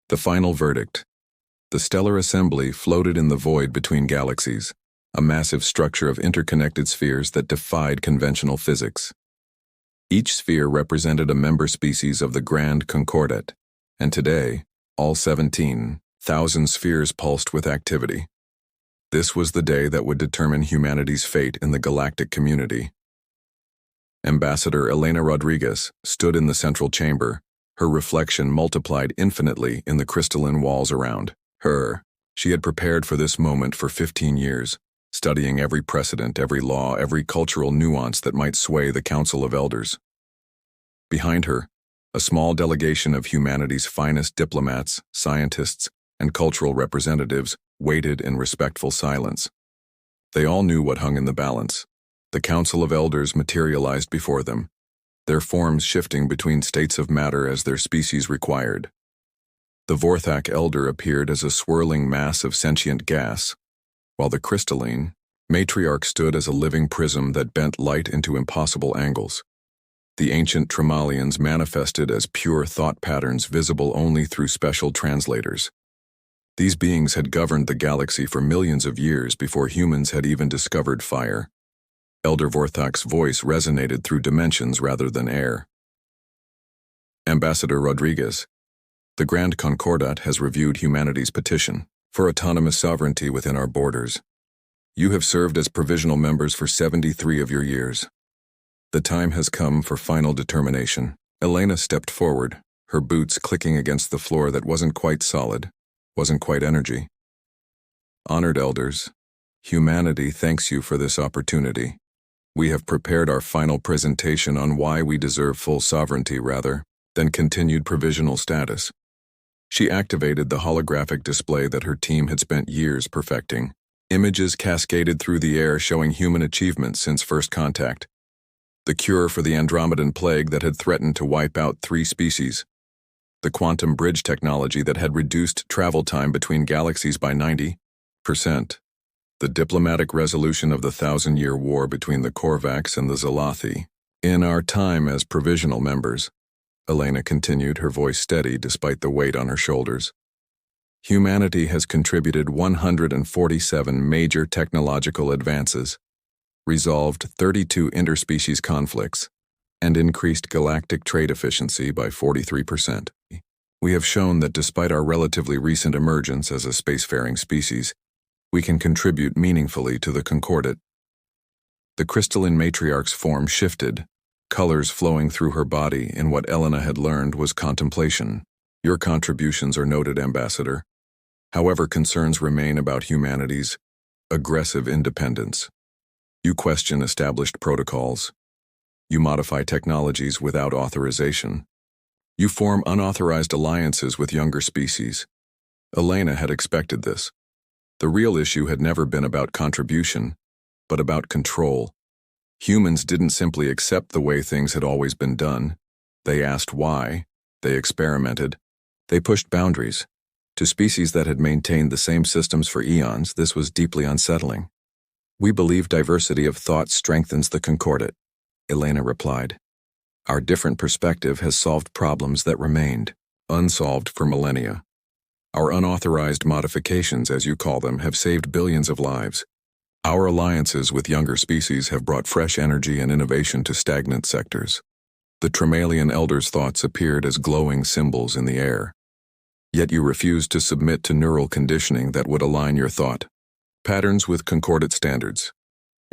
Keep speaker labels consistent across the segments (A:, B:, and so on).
A: The final verdict. The stellar assembly floated in the void between galaxies, a massive structure of interconnected spheres that defied conventional physics. Each sphere represented a member species of the Grand Concordat, and today, all 17,000 spheres pulsed with activity. This was the day that would determine humanity's fate in the galactic community. Ambassador Elena Rodriguez stood in the central chamber, her reflection multiplied infinitely in the crystalline walls around her. She had prepared for this moment for 15 years, studying every precedent, every law, every cultural nuance that might sway the Council of Elders. Behind her, a small delegation of humanity's finest diplomats, scientists, and cultural representatives waited in respectful silence. They all knew what hung in the balance. The Council of Elders materialized before them, their forms shifting between states of matter as their species required. The Vorthak Elder appeared as a swirling mass of sentient gas, while the crystalline matriarch stood as a living prism that bent light into impossible angles. The ancient Tremalians manifested as pure thought patterns visible only through special translators. These beings had governed the galaxy for millions of years before humans had even discovered fire. Elder Vorthak's voice resonated through dimensions rather than air. Ambassador Rodriguez, the Grand Concordat has reviewed humanity's petition for autonomous sovereignty within our borders. You have served as provisional members for 73 of your years. The time has come for final determination. Elena stepped forward, her boots clicking against the floor that wasn't quite solid, wasn't quite energy. Honored elders, humanity thanks you for this opportunity. We have prepared our final presentation on why we deserve full sovereignty rather than continued provisional status. She activated the holographic display that her team had spent years perfecting. Images cascaded through the air showing human achievements since first contact. The cure for the Andromedan plague that had threatened to wipe out 3 species. The quantum bridge technology that had reduced travel time between galaxies by 90%. The diplomatic resolution of the 1,000-year war between the Korvax and the Zalathi. In our time as provisional members, Elena continued, her voice steady despite the weight on her shoulders. Humanity has contributed 147 major technological advances, resolved 32 interspecies conflicts, and increased galactic trade efficiency by 43%. We have shown that despite our relatively recent emergence as a spacefaring species, we can contribute meaningfully to the Concordat. The crystalline matriarch's form shifted, colors flowing through her body in what Elena had learned was contemplation. Your contributions are noted, Ambassador. However, concerns remain about humanity's aggressive independence. You question established protocols. You modify technologies without authorization. You form unauthorized alliances with younger species. Elena had expected this. The real issue had never been about contribution, but about control. Humans didn't simply accept the way things had always been done. They asked why. They experimented. They pushed boundaries. To species that had maintained the same systems for eons, this was deeply unsettling. We believe diversity of thought strengthens the Concordat, Elena replied. Our different perspective has solved problems that remained unsolved for millennia. Our unauthorized modifications, as you call them, have saved billions of lives. Our alliances with younger species have brought fresh energy and innovation to stagnant sectors. The Tremalian elders' thoughts appeared as glowing symbols in the air. Yet you refused to submit to neural conditioning that would align your thought patterns with Concordat standards.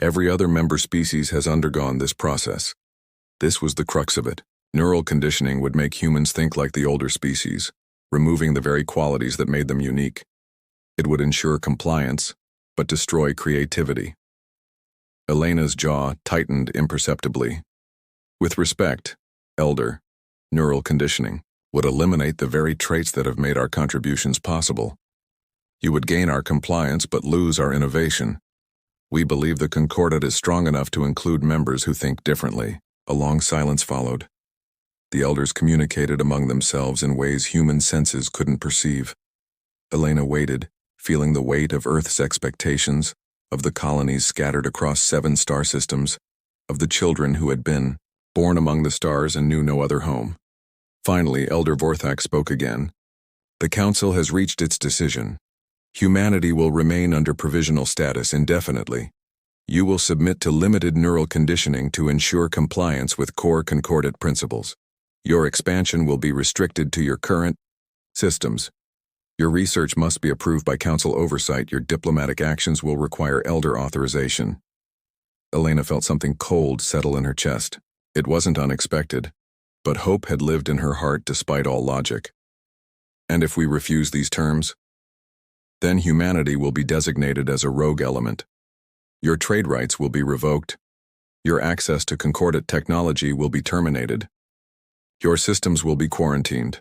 A: Every other member species has undergone this process. This was the crux of it. Neural conditioning would make humans think like the older species, removing the very qualities that made them unique. It would ensure compliance, but destroy creativity. Elena's jaw tightened imperceptibly. With respect, Elder, neural conditioning would eliminate the very traits that have made our contributions possible. You would gain our compliance but lose our innovation. We believe the Concordat is strong enough to include members who think differently. A long silence followed. The elders communicated among themselves in ways human senses couldn't perceive. Elena waited, feeling the weight of Earth's expectations, of the colonies scattered across 7 star systems, of the children who had been born among the stars and knew no other home. Finally, Elder Vorthak spoke again. The Council has reached its decision. Humanity will remain under provisional status indefinitely. You will submit to limited neural conditioning to ensure compliance with core concordant principles. Your expansion will be restricted to your current systems. Your research must be approved by Council oversight. Your diplomatic actions will require elder authorization. Elena felt something cold settle in her chest. It wasn't unexpected, but hope had lived in her heart despite all logic. And if we refuse these terms, then humanity will be designated as a rogue element. Your trade rights will be revoked. Your access to concordant technology will be terminated. Your systems will be quarantined.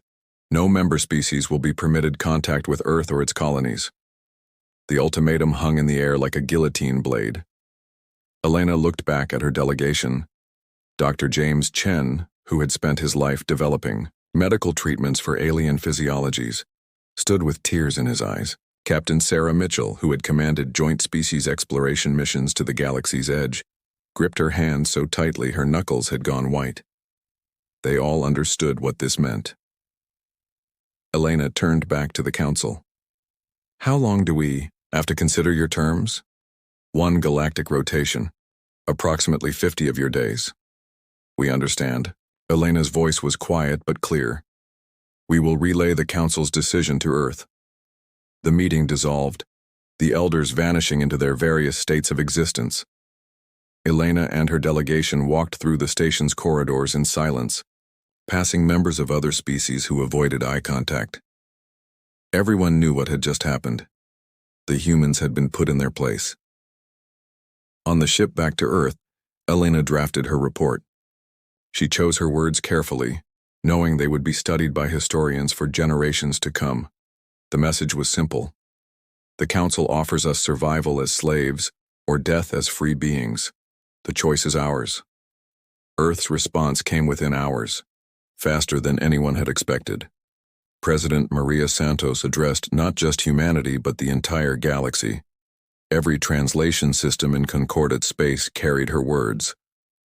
A: No member species will be permitted contact with Earth or its colonies. The ultimatum hung in the air like a guillotine blade. Elena looked back at her delegation. Dr. James Chen, who had spent his life developing medical treatments for alien physiologies, stood with tears in his eyes. Captain Sarah Mitchell, who had commanded joint species exploration missions to the galaxy's edge, gripped her hand so tightly her knuckles had gone white. They all understood what this meant. Elena turned back to the Council. How long do we have to consider your terms? 1 galactic rotation, approximately 50 of your days. We understand. Elena's voice was quiet but clear. We will relay the Council's decision to Earth. The meeting dissolved, the elders vanishing into their various states of existence. Elena and her delegation walked through the station's corridors in silence, passing members of other species who avoided eye contact. Everyone knew what had just happened. The humans had been put in their place. On the ship back to Earth, Elena drafted her report. She chose her words carefully, knowing they would be studied by historians for generations to come. The message was simple. The Council offers us survival as slaves or death as free beings. The choice is ours. Earth's response came within hours, faster than anyone had expected. President Maria Santos addressed not just humanity but the entire galaxy. Every translation system in concordant space carried her words.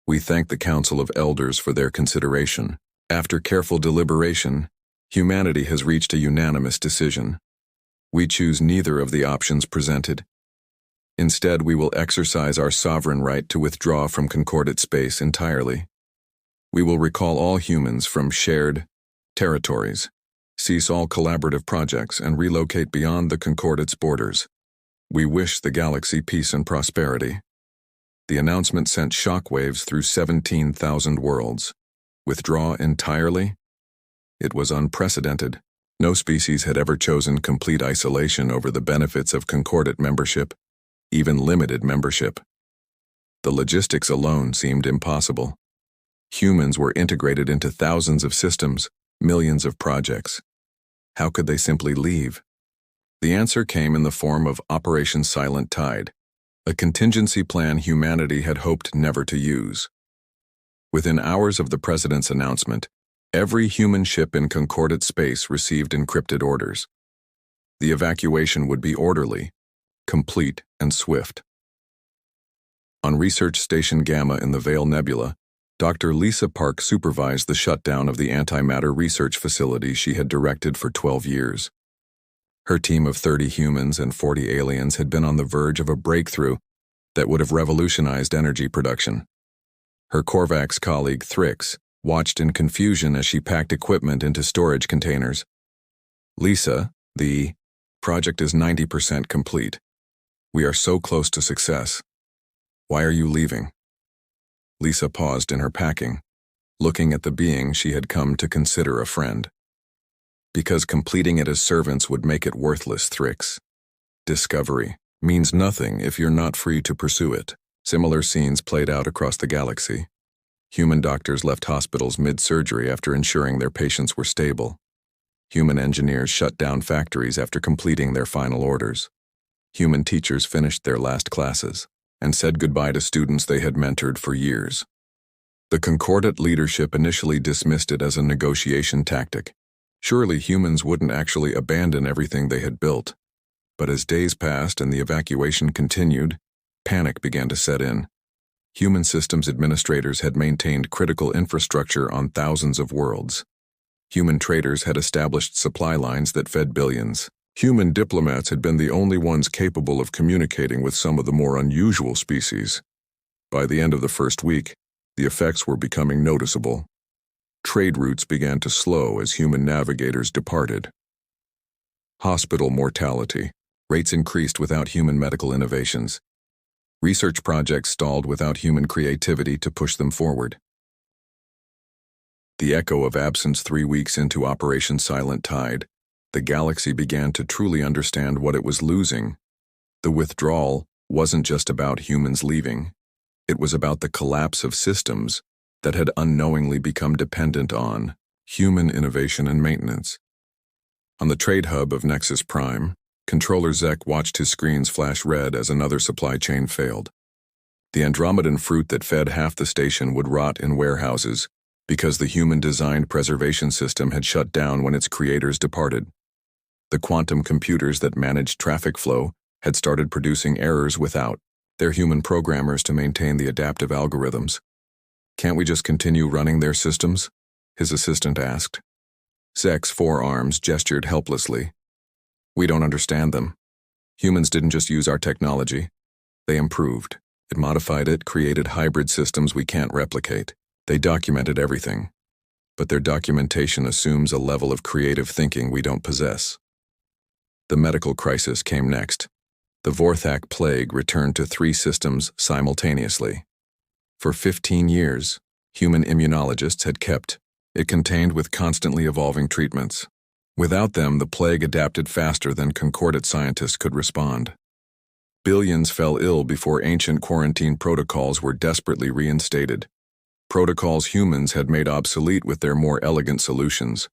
A: We thank the Council of Elders for their consideration. After careful deliberation, humanity has reached a unanimous decision. We choose neither of the options presented. Instead, we will exercise our sovereign right to withdraw from concordant space entirely. We will recall all humans from shared territories, cease all collaborative projects, and relocate beyond the concordant's borders. We wish the galaxy peace and prosperity. The announcement sent shockwaves through 17,000 worlds. Withdraw entirely? It was unprecedented. No species had ever chosen complete isolation over the benefits of concordant membership, even limited membership. The logistics alone seemed impossible. Humans were integrated into thousands of systems, millions of projects. How could they simply leave? The answer came in the form of Operation Silent Tide, a contingency plan humanity had hoped never to use. Within hours of the President's announcement, every human ship in concordant space received encrypted orders. The evacuation would be orderly, complete, and swift. On Research Station Gamma in the Vale Nebula, Dr. Lisa Park supervised the shutdown of the antimatter research facility she had directed for 12 years. Her team of 30 humans and 40 aliens had been on the verge of a breakthrough that would have revolutionized energy production. Her Korvax colleague Thrix watched in confusion as she packed equipment into storage containers. Lisa, the project is 90% complete. We are so close to success. Why are you leaving? Lisa paused in her packing, looking at the being she had come to consider a friend. Because completing it as servants would make it worthless, Thrix. Discovery means nothing if you're not free to pursue it. Similar scenes played out across the galaxy. Human doctors left hospitals mid-surgery after ensuring their patients were stable. Human engineers shut down factories after completing their final orders. Human teachers finished their last classes and said goodbye to students they had mentored for years. The concordant leadership initially dismissed it as a negotiation tactic. Surely humans wouldn't actually abandon everything they had built. But as days passed and the evacuation continued, panic began to set in. Human systems administrators had maintained critical infrastructure on thousands of worlds. Human traders had established supply lines that fed billions. Human diplomats had been the only ones capable of communicating with some of the more unusual species. By the end of the first week, the effects were becoming noticeable. Trade routes began to slow as human navigators departed. Hospital mortality rates increased without human medical innovations. Research projects stalled without human creativity to push them forward. The echo of absence 3 weeks into Operation Silent Tide, the galaxy began to truly understand what it was losing. The withdrawal wasn't just about humans leaving. It was about the collapse of systems that had unknowingly become dependent on human innovation and maintenance. On the trade hub of Nexus Prime, Controller Zek watched his screens flash red as another supply chain failed. The Andromedan fruit that fed half the station would rot in warehouses because the human-designed preservation system had shut down when its creators departed. The quantum computers that managed traffic flow had started producing errors without their human programmers to maintain the adaptive algorithms. "Can't we just continue running their systems?" his assistant asked. Zek's forearms gestured helplessly. "We don't understand them. Humans didn't just use our technology. They improved. It modified it, created hybrid systems we can't replicate. They documented everything. But their documentation assumes a level of creative thinking we don't possess." The medical crisis came next. The Vorthak plague returned to 3 systems simultaneously. For 15 years, human immunologists had kept it contained with constantly evolving treatments. Without them, the plague adapted faster than Concordat scientists could respond. Billions fell ill before ancient quarantine protocols were desperately reinstated. Protocols humans had made obsolete with their more elegant solutions.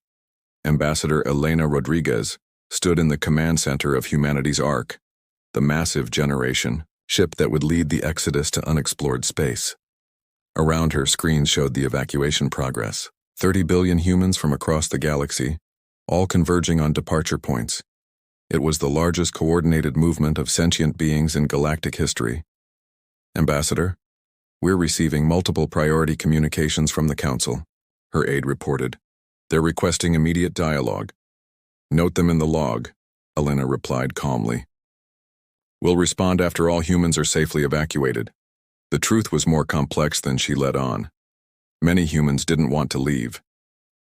A: Ambassador Elena Rodriguez stood in the command center of humanity's Ark, the massive generation ship that would lead the exodus to unexplored space. Around her, screens showed the evacuation progress. 30 billion humans from across the galaxy, all converging on departure points. It was the largest coordinated movement of sentient beings in galactic history. "Ambassador, we're receiving multiple priority communications from the Council," her aide reported. "They're requesting immediate dialogue." "Note them in the log," Elena replied calmly. "We'll respond after all humans are safely evacuated." The truth was more complex than she let on. Many humans didn't want to leave.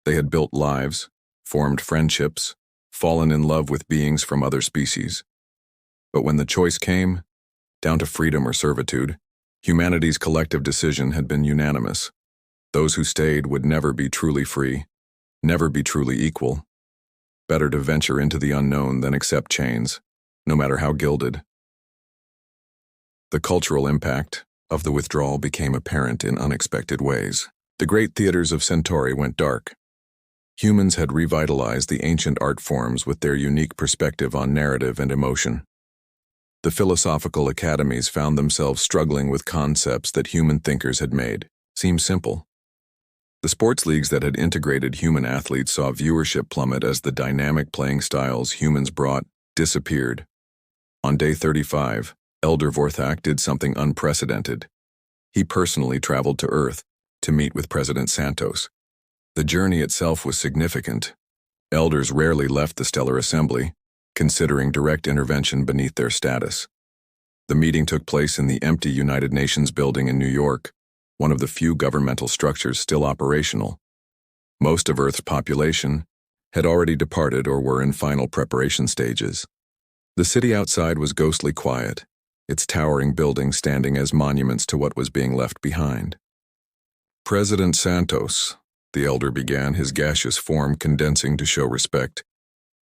A: They had built lives, formed friendships, fallen in love with beings from other species. But when the choice came, down to freedom or servitude, humanity's collective decision had been unanimous. Those who stayed would never be truly free, never be truly equal. Better to venture into the unknown than accept chains, no matter how gilded. The cultural impact of the withdrawal became apparent in unexpected ways. The great theaters of Centauri went dark. Humans had revitalized the ancient art forms with their unique perspective on narrative and emotion. The philosophical academies found themselves struggling with concepts that human thinkers had made seem simple. The sports leagues that had integrated human athletes saw viewership plummet as the dynamic playing styles humans brought disappeared. On day 35, Elder Vorthak did something unprecedented. He personally traveled to Earth to meet with President Santos. The journey itself was significant. Elders rarely left the Stellar Assembly, considering direct intervention beneath their status. The meeting took place in the empty United Nations building in New York, one of the few governmental structures still operational. Most of Earth's population had already departed or were in final preparation stages. The city outside was ghostly quiet, its towering buildings standing as monuments to what was being left behind. "President Santos," the elder began, his gaseous form condensing to show respect.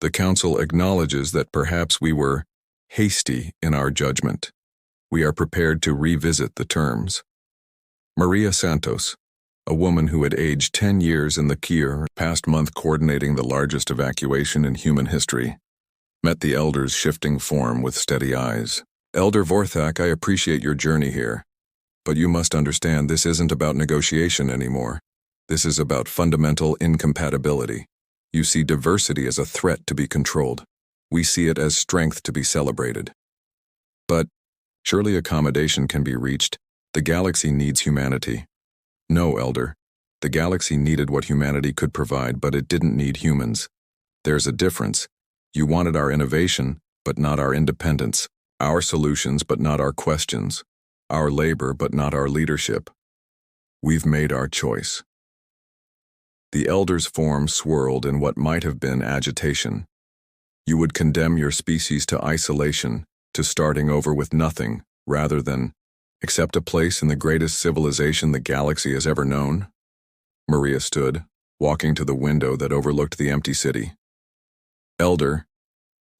A: "The Council acknowledges that perhaps we were hasty in our judgment. We are prepared to revisit the terms." Maria Santos, a woman who had aged 10 years in the Kier, past month coordinating the largest evacuation in human history, met the elder's shifting form with steady eyes. "Elder Vorthak, I appreciate your journey here. But you must understand this isn't about negotiation anymore. This is about fundamental incompatibility. You see diversity as a threat to be controlled. We see it as strength to be celebrated. But surely accommodation can be reached. The galaxy needs humanity." "No, Elder. The galaxy needed what humanity could provide, but it didn't need humans. There's a difference. You wanted our innovation, but not our independence. Our solutions, but not our questions. Our labor, but not our leadership. We've made our choice. The Elder's form swirled in what might have been agitation. You would condemn your species to isolation, to starting over with nothing, rather than accept a place in the greatest civilization the galaxy has ever known? Maria stood, walking to the window that overlooked the empty city. Elder,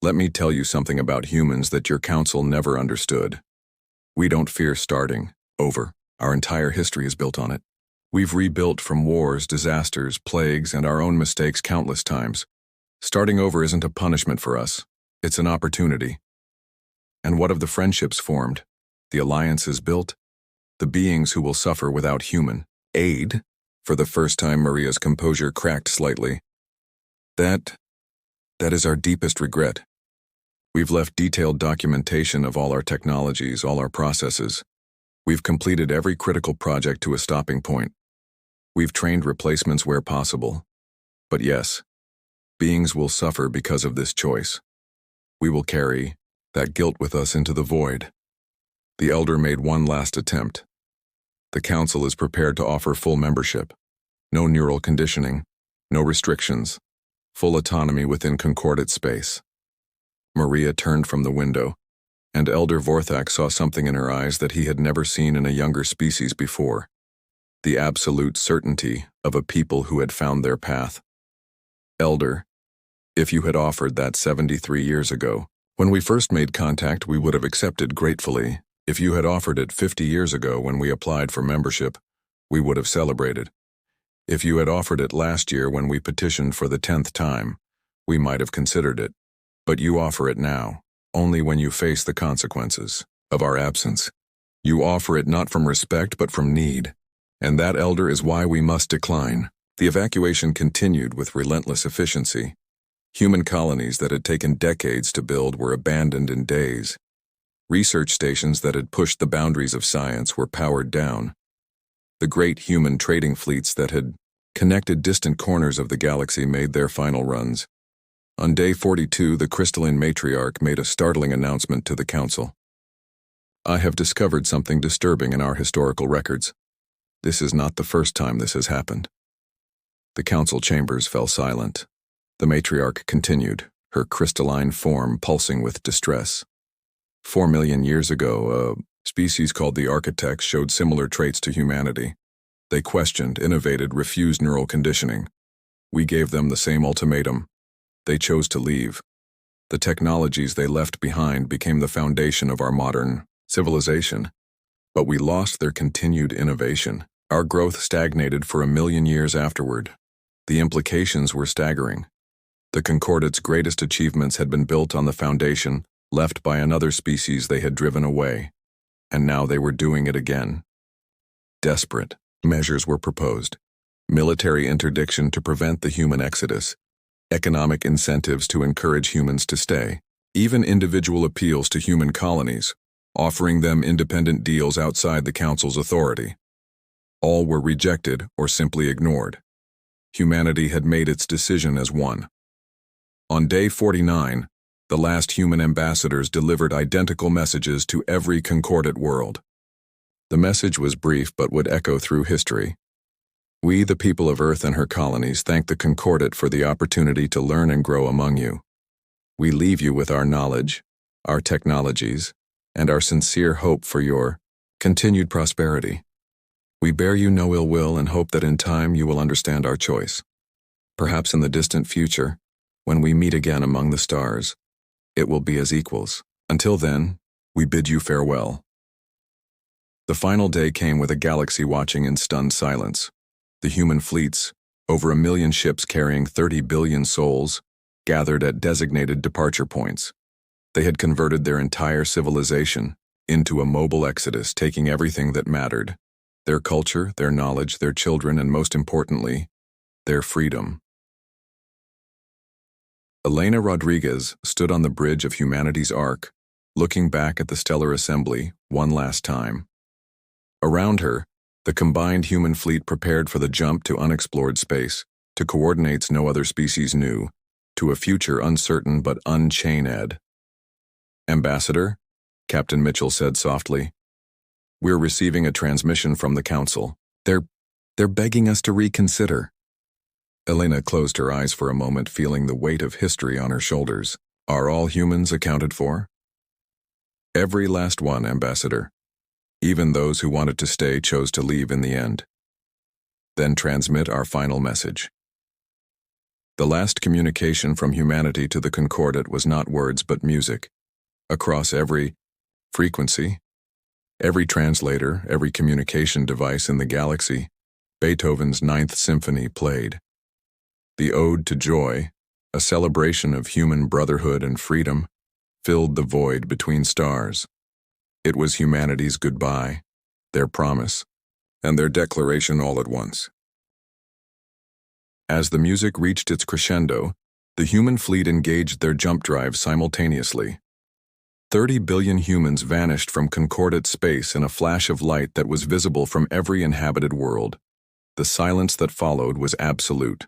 A: let me tell you something about humans that your council never understood. We don't fear starting over. Our entire history is built on it. We've rebuilt from wars, disasters, plagues, and our own mistakes countless times. Starting over isn't a punishment for us. It's an opportunity. And what of the friendships formed? The alliances built? The beings who will suffer without human aid? For the first time, Maria's composure cracked slightly. That is our deepest regret. We've left detailed documentation of all our technologies, all our processes. We've completed every critical project to a stopping point. We've trained replacements where possible. But yes, beings will suffer because of this choice. We will carry that guilt with us into the void. The Elder made one last attempt. The Council is prepared to offer full membership. No neural conditioning, no restrictions, full autonomy within concordate space. Maria turned from the window, and Elder Vorthak saw something in her eyes that he had never seen in a younger species before. The absolute certainty of a people who had found their path. Elder, if you had offered that 73 years ago, when we first made contact, we would have accepted gratefully. If you had offered it 50 years ago when we applied for membership, we would have celebrated. If you had offered it last year when we petitioned for the 10th time, we might have considered it. But you offer it now, only when you face the consequences of our absence. You offer it not from respect but from need. And that, Elder, is why we must decline. The evacuation continued with relentless efficiency. Human colonies that had taken decades to build were abandoned in days. Research stations that had pushed the boundaries of science were powered down. The great human trading fleets that had connected distant corners of the galaxy made their final runs. On day 42, the crystalline matriarch made a startling announcement to the Council. I have discovered something disturbing in our historical records. This is not the first time this has happened. The Council chambers fell silent. The matriarch continued, her crystalline form pulsing with distress. 4 million years ago, a species called the Architects showed similar traits to humanity. They questioned, innovated, refused neural conditioning. We gave them the same ultimatum. They chose to leave. The technologies they left behind became the foundation of our modern civilization. But we lost their continued innovation. Our growth stagnated for 1 million years afterward. The implications were staggering. The Concordate's greatest achievements had been built on the foundation left by another species they had driven away. And now they were doing it again. Desperate measures were proposed. Military interdiction to prevent the human exodus. Economic incentives to encourage humans to stay. Even individual appeals to human colonies, offering them independent deals outside the Council's authority. All were rejected or simply ignored. Humanity had made its decision as one. On day 49, the last human ambassadors delivered identical messages to every concordate world. The message was brief but would echo through history. We, the people of Earth and her colonies, thank the Concordate for the opportunity to learn and grow among you. We leave you with our knowledge, our technologies, and our sincere hope for your continued prosperity. We bear you no ill will and hope that in time you will understand our choice. Perhaps in the distant future, when we meet again among the stars, it will be as equals. Until then, we bid you farewell. The final day came with a galaxy watching in stunned silence. The human fleets, over 1 million ships carrying 30 billion souls, gathered at designated departure points. They had converted their entire civilization into a mobile exodus, taking everything that mattered: their culture, their knowledge, their children, and most importantly, their freedom. Elena Rodriguez stood on the bridge of humanity's arc, looking back at the stellar assembly one last time. Around her, The combined human fleet prepared for the jump to unexplored space, to coordinates no other species knew, to a future uncertain but unchained. "Ambassador," Captain Mitchell said softly, "we're receiving a transmission from the Council. They're begging us to reconsider." Elena closed her eyes for a moment, feeling the weight of history on her shoulders. "Are all humans accounted for?" "Every last one, Ambassador. Even those who wanted to stay chose to leave in the end." "Then transmit our final message." The last communication from humanity to the Concordat was not words but music. Across every frequency, every translator, every communication device in the galaxy, Beethoven's Ninth Symphony played. The Ode to Joy, a celebration of human brotherhood and freedom, filled the void between stars. It was humanity's goodbye, their promise, and their declaration all at once. As the music reached its crescendo, the human fleet engaged their jump drive simultaneously. 30 billion humans vanished from Concordat space in a flash of light that was visible from every inhabited world. The silence that followed was absolute.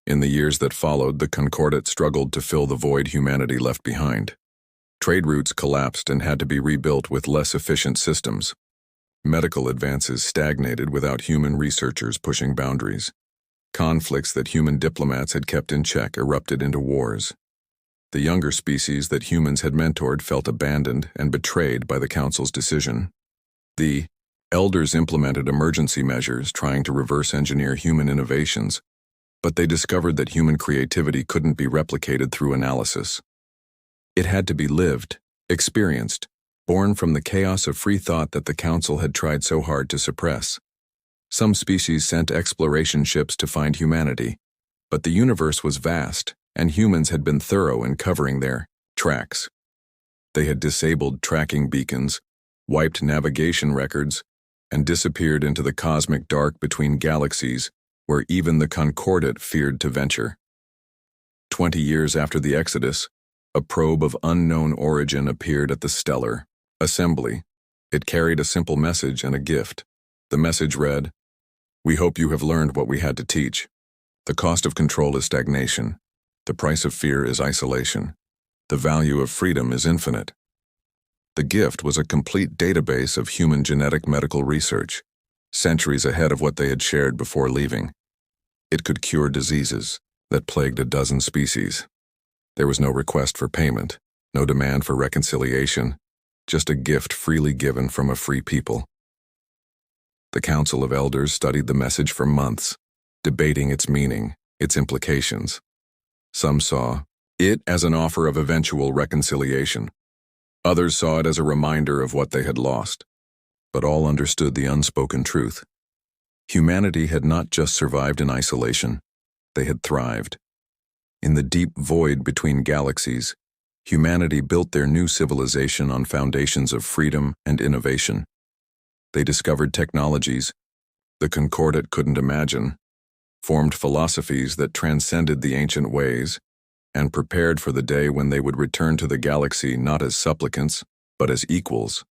A: In the years that followed, the Concordat struggled to fill the void humanity left behind. Trade routes collapsed and had to be rebuilt with less efficient systems. Medical advances stagnated without human researchers pushing boundaries. Conflicts that human diplomats had kept in check erupted into wars. The younger species that humans had mentored felt abandoned and betrayed by the Council's decision. The elders implemented emergency measures trying to reverse engineer human innovations, but they discovered that human creativity couldn't be replicated through analysis. It had to be lived, experienced, born from the chaos of free thought that the Council had tried so hard to suppress. Some species sent exploration ships to find humanity, but the universe was vast, and humans had been thorough in covering their tracks. They had disabled tracking beacons, wiped navigation records, and disappeared into the cosmic dark between galaxies where even the Concordat feared to venture. 20 years after the Exodus, a probe of unknown origin appeared at the stellar assembly. It carried a simple message and a gift. The message read, "We hope you have learned what we had to teach. The cost of control is stagnation. The price of fear is isolation. The value of freedom is infinite." The gift was a complete database of human genetic medical research, centuries ahead of what they had shared before leaving. It could cure diseases that plagued a dozen species. There was no request for payment, no demand for reconciliation, just a gift freely given from a free people. The Council of Elders studied the message for months, debating its meaning, its implications. Some saw it as an offer of eventual reconciliation. Others saw it as a reminder of what they had lost. But all understood the unspoken truth. Humanity had not just survived in isolation, they had thrived. In the deep void between galaxies, humanity built their new civilization on foundations of freedom and innovation. They discovered technologies the Concordat couldn't imagine, formed philosophies that transcended the ancient ways, and prepared for the day when they would return to the galaxy not as supplicants, but as equals.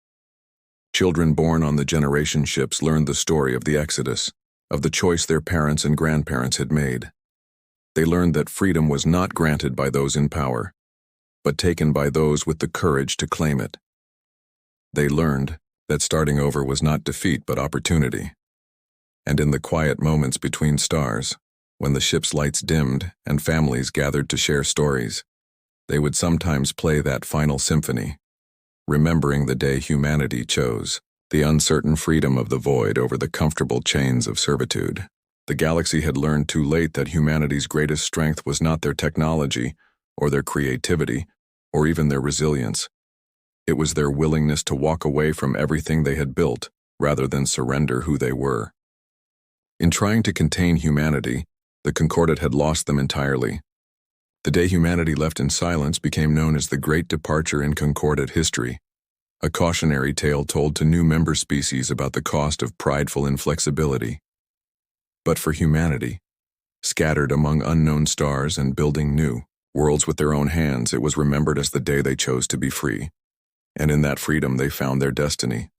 A: Children born on the generation ships learned the story of the Exodus, of the choice their parents and grandparents had made. They learned that freedom was not granted by those in power, but taken by those with the courage to claim it. They learned that starting over was not defeat but opportunity. And in the quiet moments between stars, when the ship's lights dimmed and families gathered to share stories, they would sometimes play that final symphony, remembering the day humanity chose the uncertain freedom of the void over the comfortable chains of servitude. The galaxy had learned too late that humanity's greatest strength was not their technology, or their creativity, or even their resilience. It was their willingness to walk away from everything they had built, rather than surrender who they were. In trying to contain humanity, the Concordat had lost them entirely. The day humanity left in silence became known as the Great Departure in Concordat history, a cautionary tale told to new member species about the cost of prideful inflexibility. But for humanity, scattered among unknown stars and building new worlds with their own hands, it was remembered as the day they chose to be free. And in that freedom they found their destiny.